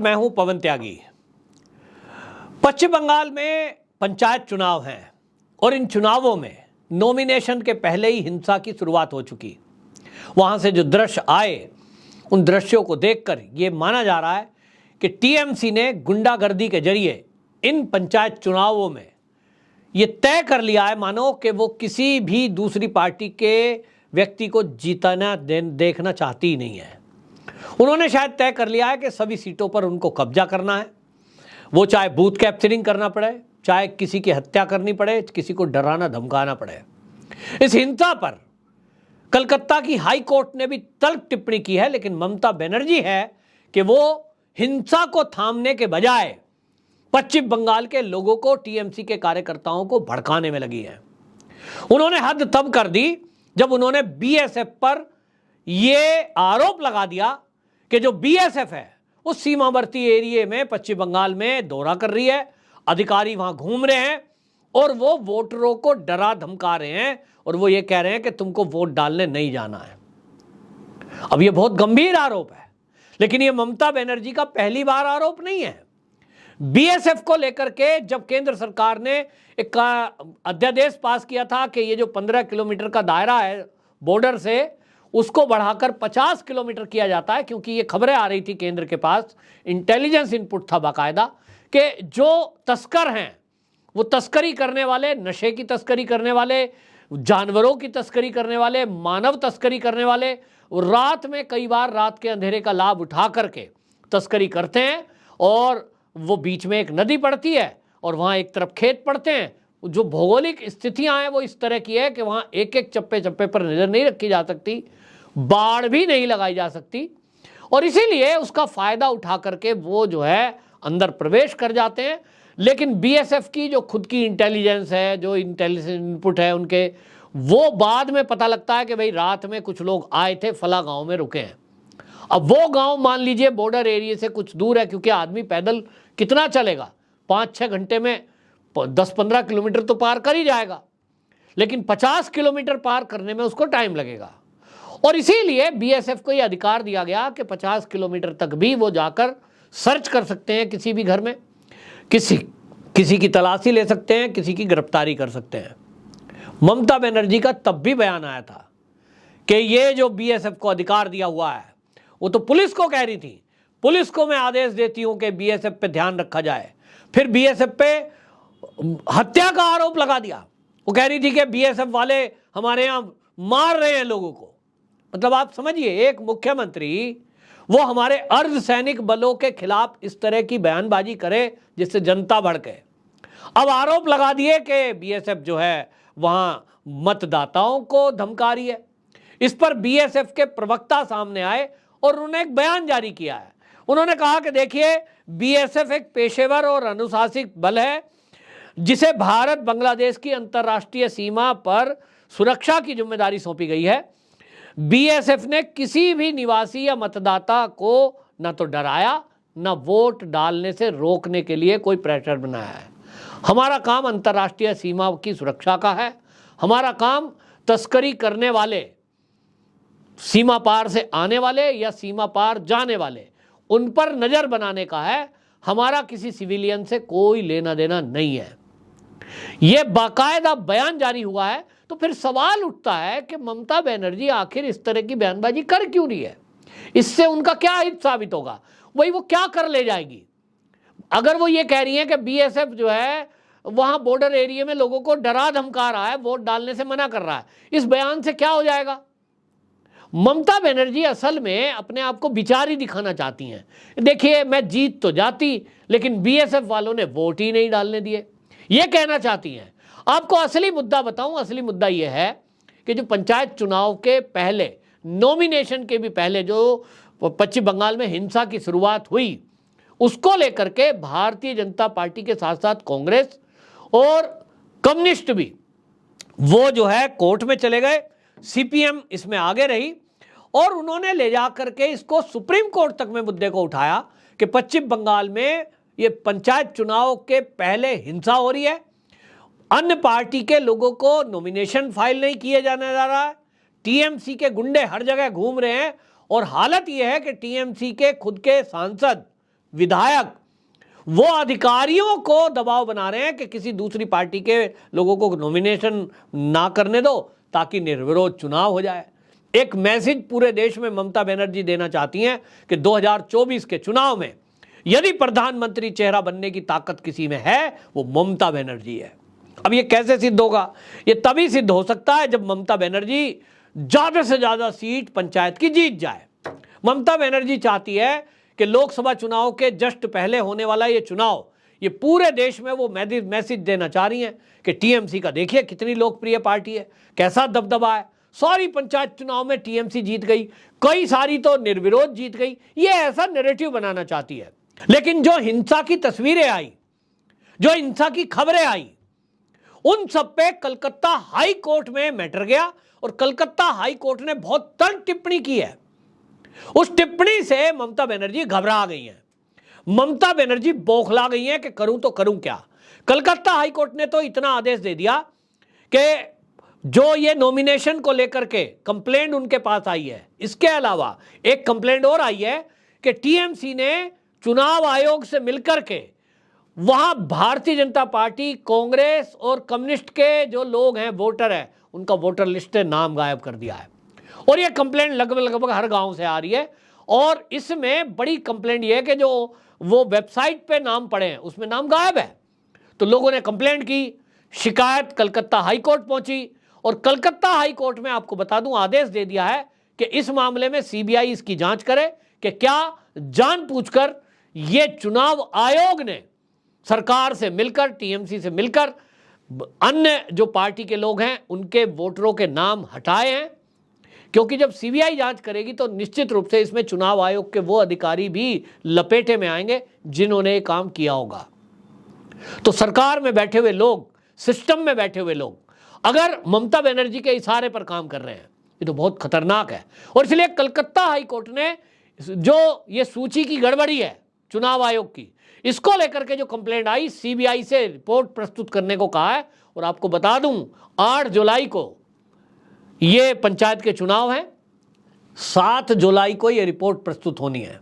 मैं हूं पवन त्यागी। पश्चिम बंगाल में पंचायत चुनाव हैं और इन चुनावों में नॉमिनेशन के पहले ही हिंसा की शुरुआत हो चुकी। वहां से जो दृश्य आए उन दृश्यों को देखकर यह माना जा रहा है कि टीएमसी ने गुंडागर्दी के जरिए इन पंचायत चुनावों में ये तय कर लिया है मानो कि वो किसी भी दूसरी पार्टी के व्यक्ति को जीतना देखना चाहती ही नहीं है। उन्होंने शायद तय कर लिया है कि सभी सीटों पर उनको कब्जा करना है, वो चाहे बूथ कैप्चरिंग करना पड़े, चाहे किसी की हत्या करनी पड़े, किसी को डराना धमकाना पड़े। इस हिंसा पर कलकत्ता की हाई कोर्ट ने भी तल्ख टिप्पणी की है, लेकिन ममता बनर्जी है कि वो हिंसा को थामने के बजाय पश्चिम बंगाल के लोगों को, टीएमसी के कार्यकर्ताओं को भड़काने में लगी है। उन्होंने हद तब कर दी जब उन्होंने बीएसएफ पर यह आरोप लगा दिया कि जो बीएसएफ है उस सीमावर्ती एरिया में पश्चिम बंगाल में दौरा कर रही है, अधिकारी वहां घूम रहे हैं और वो वोटरों को डरा धमका रहे हैं और वो ये कह रहे हैं कि तुमको वोट डालने नहीं जाना है। अब ये बहुत गंभीर आरोप है, लेकिन ये ममता बनर्जी का पहली बार आरोप नहीं है। बीएसएफ को लेकर के जब केंद्र सरकार ने एक अध्यादेश पास किया था कि ये जो 15 किलोमीटर का दायरा है बॉर्डर से, उसको बढ़ाकर 50 किलोमीटर किया जाता है, क्योंकि ये खबरें आ रही थी केंद्र के पास, इंटेलिजेंस इनपुट था बाकायदा, कि जो तस्कर हैं वो तस्करी करने वाले, नशे की तस्करी करने वाले, जानवरों की तस्करी करने वाले, मानव तस्करी करने वाले, रात में कई बार रात के अंधेरे का लाभ उठा करके तस्करी करते हैं। और वो बीच में एक नदी पड़ती है और वहाँ एक तरफ खेत पड़ते हैं। जो भौगोलिक स्थितियां हैं वो इस तरह की है कि वहाँ एक एक चप्पे चप्पे पर नजर नहीं रखी जा सकती, बाढ़ भी नहीं लगाई जा सकती, और इसीलिए उसका फायदा उठा करके वो जो है अंदर प्रवेश कर जाते हैं। लेकिन बीएसएफ की जो खुद की इंटेलिजेंस है, जो इंटेलिजेंस इनपुट है उनके, वो बाद में पता लगता है कि भाई रात में कुछ लोग आए थे, फला गांव में रुके हैं। अब वो गांव मान लीजिए बॉर्डर एरिया से कुछ दूर है, क्योंकि आदमी पैदल कितना चलेगा, 5-6 घंटे में 10-15 किलोमीटर तो पार कर ही जाएगा, लेकिन 50 किलोमीटर पार करने में उसको टाइम लगेगा। और इसीलिए बीएसएफ को यह अधिकार दिया गया कि 50 किलोमीटर तक भी वो जाकर सर्च कर सकते हैं, किसी भी घर में किसी की तलाशी ले सकते हैं, किसी की गिरफ्तारी कर सकते हैं। ममता बनर्जी का तब भी बयान आया था कि ये जो बीएसएफ को अधिकार दिया हुआ है, वो तो पुलिस को कह रही थी, पुलिस को मैं आदेश देती हूं कि बीएसएफ पे ध्यान रखा जाए। फिर बीएसएफ पे हत्या का आरोप लगा दिया। वो कह रही थी कि बीएसएफ वाले हमारे यहां मार रहे हैं लोगों को। मतलब आप समझिए, एक मुख्यमंत्री वो हमारे अर्धसैनिक बलों के खिलाफ इस तरह की बयानबाजी करे जिससे जनता भड़के। अब आरोप लगा दिए कि बीएसएफ जो है वहां मतदाताओं को धमका रही है। इस पर बीएसएफ के प्रवक्ता सामने आए और उन्होंने एक बयान जारी किया है। उन्होंने कहा कि देखिए, बीएसएफ एक पेशेवर और अनुशासित बल है जिसे भारत बांग्लादेश की अंतर्राष्ट्रीय सीमा पर सुरक्षा की जिम्मेदारी सौंपी गई है। बीएसएफ ने किसी भी निवासी या मतदाता को न तो डराया, न वोट डालने से रोकने के लिए कोई प्रेशर बनाया है। हमारा काम अंतर्राष्ट्रीय सीमा की सुरक्षा का है। हमारा काम तस्करी करने वाले, सीमा पार से आने वाले या सीमा पार जाने वाले, उन पर नजर बनाने का है। हमारा किसी सिविलियन से कोई लेना देना नहीं है। यह बाकायदा बयान जारी हुआ है। तो फिर सवाल उठता है कि ममता बनर्जी आखिर इस तरह की बयानबाजी कर क्यों रही है? इससे उनका क्या हित साबित होगा? वही वो क्या कर ले जाएगी? अगर वो ये कह रही है कि बीएसएफ जो है वहां बॉर्डर एरिया में लोगों को डरा धमका रहा है, वोट डालने से मना कर रहा है, इस बयान से क्या हो जाएगा? ममता बनर्जी असल में अपने आप को बिचारी दिखाना चाहती हैं। देखिए, मैं जीत तो जाती, लेकिन बीएसएफ वालों ने वोट ही नहीं डालने दिए, ये कहना चाहती हैं। आपको असली मुद्दा बताऊं, असली मुद्दा यह है कि जो पंचायत चुनाव के पहले, नॉमिनेशन के भी पहले जो पश्चिम बंगाल में हिंसा की शुरुआत हुई, उसको लेकर के भारतीय जनता पार्टी के साथ साथ कांग्रेस और कम्युनिस्ट भी वो जो है कोर्ट में चले गए। सीपीएम इसमें आगे रही और उन्होंने ले जाकर के इसको सुप्रीम कोर्ट तक में मुद्दे को उठाया कि पश्चिम बंगाल में ये पंचायत चुनाव के पहले हिंसा हो रही है, अन्य पार्टी के लोगों को नॉमिनेशन फाइल नहीं किए जाने जा रहा है, टीएमसी के गुंडे हर जगह घूम रहे हैं और हालत यह है कि टीएमसी के खुद के सांसद विधायक वो अधिकारियों को दबाव बना रहे हैं कि किसी दूसरी पार्टी के लोगों को नॉमिनेशन ना करने दो ताकि निर्विरोध चुनाव हो जाए। एक मैसेज पूरे देश में ममता बनर्जी देना चाहती हैं कि 2024 के चुनाव में यदि प्रधानमंत्री चेहरा बनने की ताकत किसी में है वो ममता बनर्जी है। अब ये कैसे सिद्ध होगा? ये तभी सिद्ध हो सकता है जब ममता बनर्जी ज्यादा से ज्यादा सीट पंचायत की जीत जाए। ममता बनर्जी चाहती है कि लोकसभा चुनाव के जस्ट पहले होने वाला ये चुनाव, ये पूरे देश में वो मैसेज देना चाह रही हैं कि टीएमसी का देखिए कितनी लोकप्रिय पार्टी है, कैसा दबदबा है, सारी पंचायत चुनाव में टीएमसी जीत गई, कई सारी तो निर्विरोध जीत गई। ये ऐसा नैरेटिव बनाना चाहती है। लेकिन जो हिंसा की तस्वीरें आई, जो हिंसा की खबरें आई, उन सब पे कलकत्ता हाई कोर्ट में मैटर गया और कलकत्ता हाई कोर्ट ने बहुत तंग टिप्पणी की है। उस टिप्पणी से ममता बनर्जी घबरा गई हैं, ममता बनर्जी बौखला गई हैं कि करूं तो करूं क्या। कलकत्ता हाई कोर्ट ने तो इतना आदेश दे दिया कि जो ये नॉमिनेशन को लेकर के कंप्लेंट उनके पास आई है, इसके अलावा एक कंप्लेंट और आई है कि टीएमसी ने चुनाव आयोग से मिलकर के वहां भारतीय जनता पार्टी, कांग्रेस और कम्युनिस्ट के जो लोग हैं, वोटर हैं, उनका वोटर लिस्ट से नाम गायब कर दिया है। और ये कंप्लेंट लगभग हर गांव से आ रही है। और इसमें बड़ी कंप्लेंट ये है कि जो वो वेबसाइट पे नाम पड़े हैं उसमें नाम गायब है। तो लोगों ने कंप्लेंट की, शिकायत कलकत्ता हाई कोर्ट पहुंची और कलकत्ता हाई कोर्ट में आपको बता दूं आदेश दे दिया है कि इस मामले में सीबीआई इसकी जांच करे कि क्या जानबूझकर ये चुनाव आयोग ने सरकार से मिलकर, टीएमसी से मिलकर अन्य जो पार्टी के लोग हैं उनके वोटरों के नाम हटाए हैं। क्योंकि जब सीबीआई जांच करेगी तो निश्चित रूप से इसमें चुनाव आयोग के वो अधिकारी भी लपेटे में आएंगे जिन्होंने ये काम किया होगा। तो सरकार में बैठे हुए लोग, सिस्टम में बैठे हुए लोग अगर ममता बनर्जी के इशारे पर काम कर रहे हैं, ये तो बहुत खतरनाक है। और इसलिए कलकत्ता हाई कोर्ट ने जो ये सूची की गड़बड़ी है चुनाव आयोग की, इसको लेकर के जो कंप्लेंट आई, सीबीआई से रिपोर्ट प्रस्तुत करने को कहा है। और आपको बता दूं 8 जुलाई को ये पंचायत के चुनाव हैं, 7 जुलाई को ये रिपोर्ट प्रस्तुत होनी है।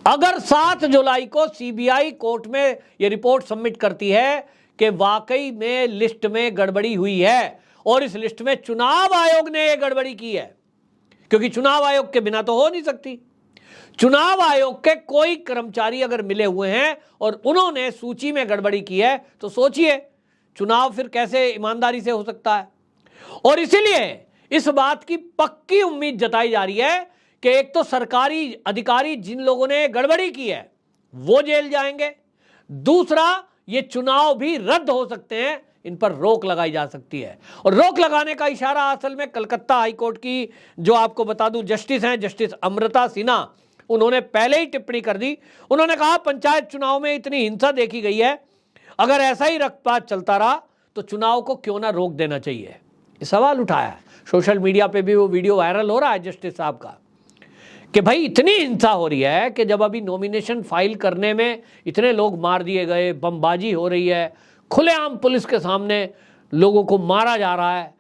अगर 7 जुलाई को सीबीआई कोर्ट में ये रिपोर्ट सबमिट करती है कि वाकई में लिस्ट में गड़बड़ी हुई है और इस लिस्ट में चुनाव आयोग ने ये गड़बड़ी की है, क्योंकि चुनाव आयोग के बिना तो हो नहीं सकती। चुनाव आयोग के कोई कर्मचारी अगर मिले हुए हैं और उन्होंने सूची में गड़बड़ी की है तो सोचिए चुनाव फिर कैसे ईमानदारी से हो सकता है। और इसीलिए इस बात की पक्की उम्मीद जताई जा रही है कि एक तो सरकारी अधिकारी जिन लोगों ने गड़बड़ी की है वो जेल जाएंगे, दूसरा ये चुनाव भी रद्द हो सकते हैं, इन पर रोक लगाई जा सकती है। और रोक लगाने का इशारा असल में कलकत्ता हाईकोर्ट की जो आपको बता दूं जस्टिस हैं, जस्टिस अमृता सिन्हा, उन्होंने पहले ही टिप्पणी कर दी। उन्होंने कहा पंचायत चुनाव में इतनी हिंसा देखी गई है, अगर ऐसा ही रक्तपात चलता रहा तो चुनाव को क्यों ना रोक देना चाहिए। ये सवाल उठाया है, सोशल मीडिया पे भी वो वीडियो वायरल हो रहा है जस्टिस साहब का कि भाई इतनी हिंसा हो रही है कि जब अभी नॉमिनेशन फाइल करने में इतने लोग मार दिए गए, बमबाजी हो रही है, खुलेआम पुलिस के सामने लोगों को मारा जा रहा है,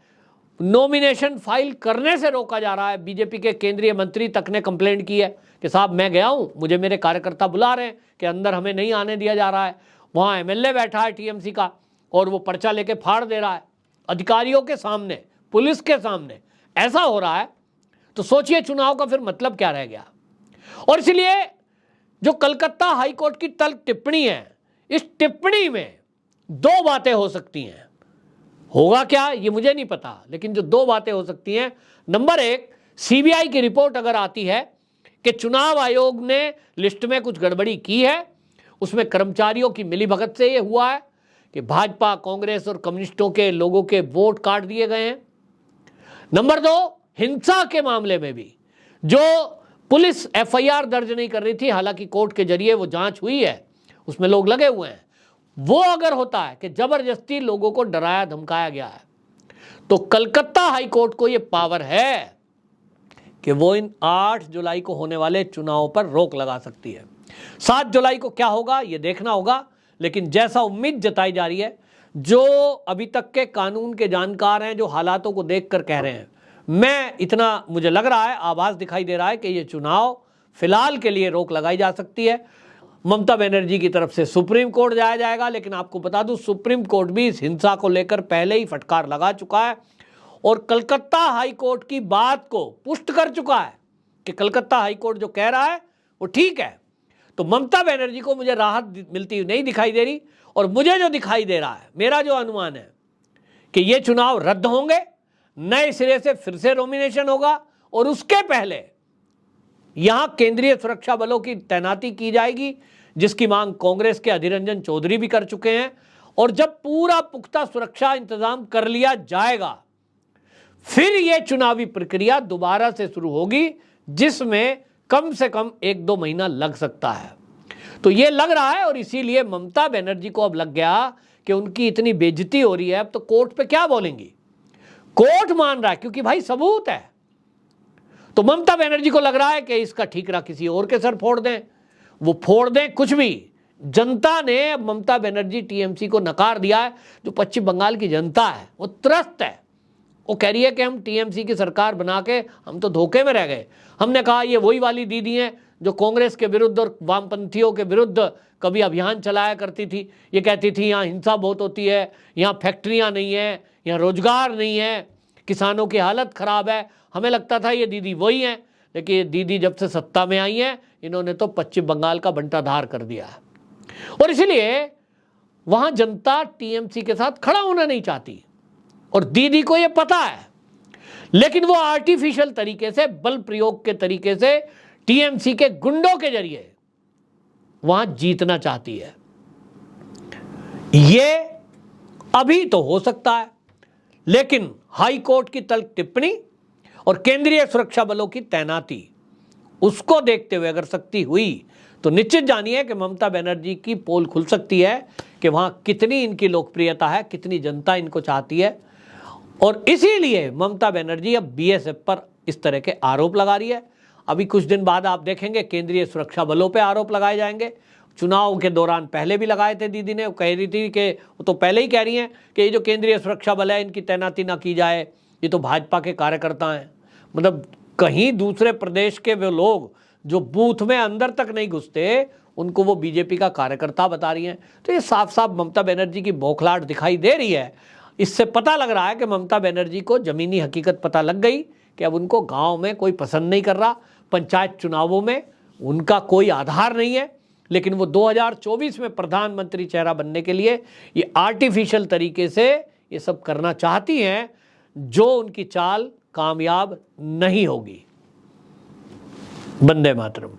नॉमिनेशन फाइल करने से रोका जा रहा है। बीजेपी के केंद्रीय मंत्री तक ने कंप्लेंट की है कि साहब मैं गया हूं, मुझे मेरे कार्यकर्ता बुला रहे हैं कि अंदर हमें नहीं आने दिया जा रहा है। वहां एमएलए बैठा है टीएमसी का और वो पर्चा लेके फाड़ दे रहा है अधिकारियों के सामने, पुलिस के सामने। ऐसा हो रहा है तो सोचिए चुनाव का फिर मतलब क्या रह गया। और इसलिए जो कलकत्ता हाईकोर्ट की तल्ख टिप्पणी है, इस टिप्पणी में 2 बातें हो सकती हैं। होगा क्या ये मुझे नहीं पता, लेकिन जो 2 बातें हो सकती हैं, नंबर 1, सीबीआई की रिपोर्ट अगर आती है कि चुनाव आयोग ने लिस्ट में कुछ गड़बड़ी की है, उसमें कर्मचारियों की मिलीभगत से ये हुआ है कि भाजपा, कांग्रेस और कम्युनिस्टों के लोगों के वोट काट दिए गए हैं। नंबर 2, हिंसा के मामले में भी जो पुलिस एफआईआर दर्ज नहीं कर रही थी, हालांकि कोर्ट के जरिए वो जांच हुई है, उसमें लोग लगे हुए हैं, वो अगर होता है कि जबरदस्ती लोगों को डराया धमकाया गया है, तो कलकत्ता हाईकोर्ट को यह पावर है कि वो इन 8 जुलाई को होने वाले चुनाव पर रोक लगा सकती है। 7 जुलाई को क्या होगा ये देखना होगा, लेकिन जैसा उम्मीद जताई जा रही है, जो अभी तक के कानून के जानकार हैं, जो हालातों को देखकर कह रहे हैं, मैं इतना मुझे लग रहा है, आभास दिखाई दे रहा है कि ये चुनाव फिलहाल के लिए रोक लगाई जा सकती है। ममता बनर्जी की तरफ से सुप्रीम कोर्ट जाया जाएगा। लेकिन आपको बता दूं, सुप्रीम कोर्ट भी इस हिंसा को लेकर पहले ही फटकार लगा चुका है और कलकत्ता हाई कोर्ट की बात को पुष्ट कर चुका है कि कलकत्ता हाई कोर्ट जो कह रहा है वो ठीक है। तो ममता बनर्जी को मुझे राहत मिलती हुई नहीं दिखाई दे रही। और मुझे जो दिखाई दे रहा है, मेरा जो अनुमान है कि ये चुनाव रद्द होंगे, नए सिरे से फिर से नॉमिनेशन होगा और उसके पहले यहां केंद्रीय सुरक्षा बलों की तैनाती की जाएगी, जिसकी मांग कांग्रेस के अधीर रंजन चौधरी भी कर चुके हैं। और जब पूरा पुख्ता सुरक्षा इंतजाम कर लिया जाएगा, फिर यह चुनावी प्रक्रिया दोबारा से शुरू होगी, जिसमें कम से कम 1-2 महीना लग सकता है। तो यह लग रहा है और इसीलिए ममता बनर्जी को अब लग गया कि उनकी इतनी बेइज्जती हो रही है, अब तो कोर्ट पे क्या बोलेंगी। कोर्ट मान रहा है क्योंकि भाई सबूत है। तो ममता बनर्जी को लग रहा है कि इसका ठीकरा किसी और के सर फोड़ दें, वो फोड़ दें कुछ भी। जनता ने ममता बनर्जी टीएमसी को नकार दिया है। जो पश्चिम बंगाल की जनता है वो त्रस्त है, वो कह रही है कि हम टीएमसी की सरकार बना के हम तो धोखे में रह गए। हमने कहा ये वही वाली दीदी हैं जो कांग्रेस के विरुद्ध और वामपंथियों के विरुद्ध कभी अभियान चलाया करती थी। ये कहती थी यहाँ हिंसा बहुत होती है, यहाँ फैक्ट्रियाँ नहीं है, यहाँ रोजगार नहीं है, किसानों की हालत खराब है। हमें लगता था ये दीदी वही हैं, लेकिन ये दीदी जब से सत्ता में आई हैं, इन्होंने तो पश्चिम बंगाल का बंटाधार कर दिया है। और इसलिए वहां जनता टीएमसी के साथ खड़ा होना नहीं चाहती और दीदी को ये पता है, लेकिन वो आर्टिफिशियल तरीके से, बल प्रयोग के तरीके से, टीएमसी के गुंडों के जरिए वहां जीतना चाहती है। ये अभी तो हो सकता है, लेकिन हाई कोर्ट की तल्ख टिप्पणी और केंद्रीय सुरक्षा बलों की तैनाती, उसको देखते हुए अगर सख्ती हुई तो निश्चित जानिए कि ममता बनर्जी की पोल खुल सकती है कि वहां कितनी इनकी लोकप्रियता है, कितनी जनता इनको चाहती है। और इसीलिए ममता बनर्जी अब बीएसएफ पर इस तरह के आरोप लगा रही है। अभी कुछ दिन बाद आप देखेंगे केंद्रीय सुरक्षा बलों पे आरोप लगाए जाएंगे। चुनाव के दौरान पहले भी लगाए थे दीदी ने, वो कह रही थी कि वो तो पहले ही कह रही हैं कि ये जो केंद्रीय सुरक्षा बल है इनकी तैनाती ना की जाए, ये तो भाजपा के कार्यकर्ता हैं। मतलब कहीं दूसरे प्रदेश के वे लोग जो बूथ में अंदर तक नहीं घुसते, उनको वो बीजेपी का कार्यकर्ता बता रही हैं। तो ये साफ साफ ममता बनर्जी की बौखलाहट दिखाई दे रही है। इससे पता लग रहा है कि ममता बनर्जी को जमीनी हकीकत पता लग गई कि अब उनको गांव में कोई पसंद नहीं कर रहा, पंचायत चुनावों में उनका कोई आधार नहीं है। लेकिन वो 2024 में प्रधानमंत्री चेहरा बनने के लिए ये आर्टिफिशियल तरीके से ये सब करना चाहती हैं, जो उनकी चाल कामयाब नहीं होगी। वंदे मातरम।